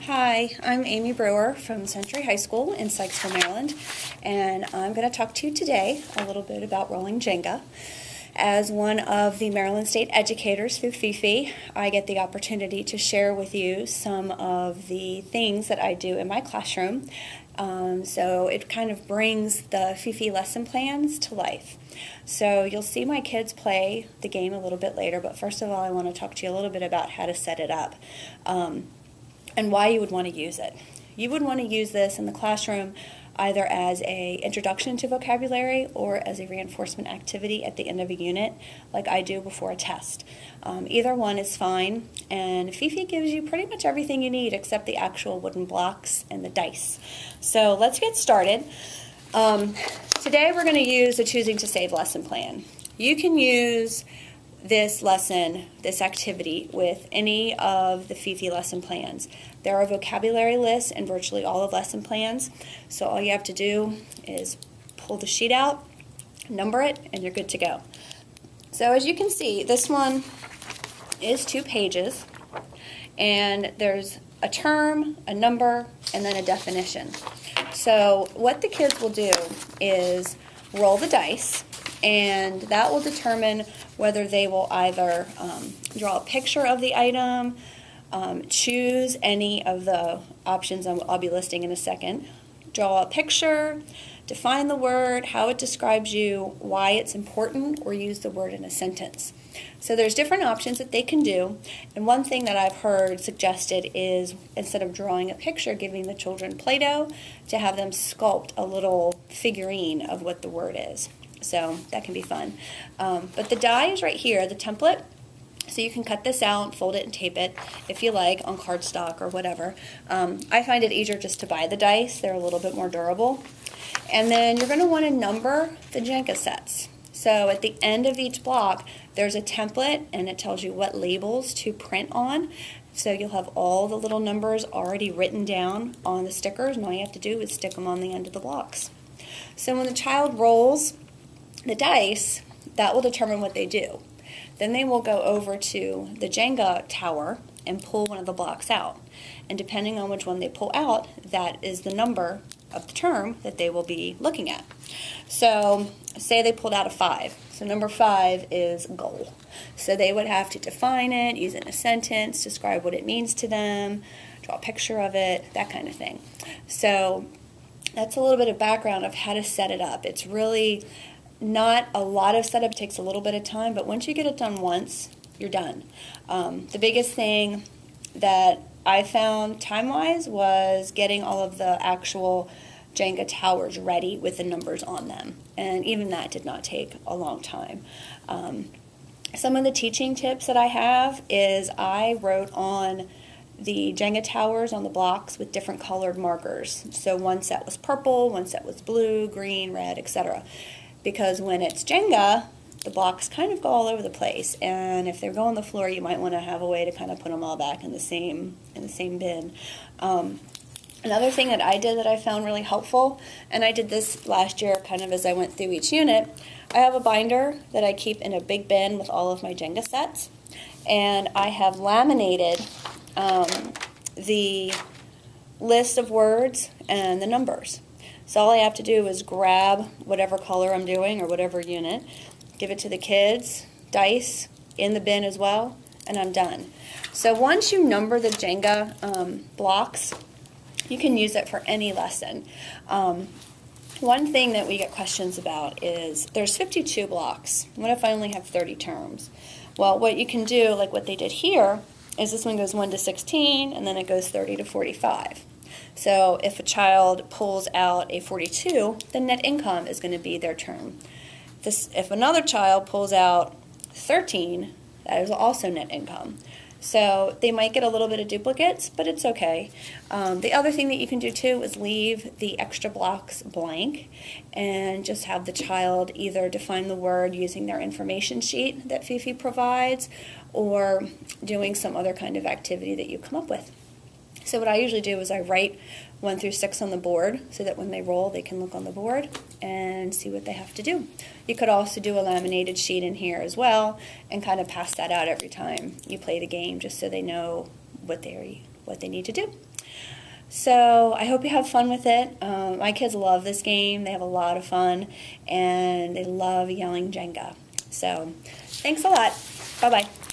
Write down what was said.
Hi, I'm Amy Brewer from Century High School in Sykesville, Maryland, and I'm going to talk to you today a little bit about rolling Jenga. As one of the Maryland State educators through FIFI, I get the opportunity to share with you some of the things that I do in my classroom. So it kind of brings the FIFI lesson plans to life. So you'll see my kids play the game a little bit later, but first of all I want to talk to you a little bit about how to set it up. And why you would want to use it. You would want to use this in the classroom either as an introduction to vocabulary or as a reinforcement activity at the end of a unit, like I do before a test. Either one is fine, and FIFI gives you pretty much everything you need except the actual wooden blocks and the dice. So let's get started. Today we're going to use the Choosing to Save lesson plan. You can use this lesson, this activity, with any of the FIFI lesson plans. There are vocabulary lists in virtually all of lesson plans, so all you have to do is pull the sheet out, number it, and you're good to go. So as you can see, this one is 2 pages, and there's a term, a number, and then a definition. So what the kids will do is roll the dice, and that will determine whether they will either draw a picture of the item, choose any of the options I'll be listing in a second, draw a picture, define the word, how it describes you, why it's important, or use the word in a sentence. So there's different options that they can do, and one thing that I've heard suggested is instead of drawing a picture, giving the children Play-Doh to have them sculpt a little figurine of what the word is. So that can be fun. But the die is right here, the template. So you can cut this out, fold it, and tape it if you like on cardstock or whatever. I find it easier just to buy the dice. They're a little bit more durable. And then you're going to want to number the Jenga sets. So at the end of each block, there's a template, and it tells you what labels to print on. So you'll have all the little numbers already written down on the stickers, and all you have to do is stick them on the end of the blocks. So when the child rolls the dice, that will determine what they do. Then they will go over to the Jenga tower and pull one of the blocks out. And depending on which one they pull out, that is the number of the term that they will be looking at. So say they pulled out a 5. So number 5 is goal. So they would have to define it, use it in a sentence, describe what it means to them, draw a picture of it, that kind of thing. So that's a little bit of background of how to set it up. It's really not a lot of setup, takes a little bit of time, but once you get it done once, you're done. The biggest thing that I found time-wise was getting all of the actual Jenga towers ready with the numbers on them, and even that did not take a long time. Some of the teaching tips that I have is I wrote on the Jenga towers on the blocks with different colored markers. So one set was purple, one set was blue, green, red, etc. Because when it's Jenga, the blocks kind of go all over the place, and if they go on the floor, you might want to have a way to kind of put them all back in the same bin. Another thing that I did that I found really helpful, and I did this last year kind of as I went through each unit, I have a binder that I keep in a big bin with all of my Jenga sets, and I have laminated the list of words and the numbers. So all I have to do is grab whatever color I'm doing or whatever unit, give it to the kids, dice in the bin as well, and I'm done. So once you number the Jenga blocks, you can use it for any lesson. One thing that we get questions about is there's 52 blocks. What if I only have 30 terms? Well, what you can do, like what they did here, is this one goes 1 to 16, and then it goes 30 to 45. So if a child pulls out a 42, the net income is going to be their term. If another child pulls out 13, that is also net income. So they might get a little bit of duplicates, but it's okay. The other thing that you can do too is leave the extra blocks blank and just have the child either define the word using their information sheet that FIFI provides or doing some other kind of activity that you come up with. So what I usually do is I write 1 through 6 on the board so that when they roll they can look on the board and see what they have to do. You could also do a laminated sheet in here as well and kind of pass that out every time you play the game just so they know what they need to do. So I hope you have fun with it. My kids love this game. They have a lot of fun, and they love yelling Jenga. So thanks a lot. Bye-bye.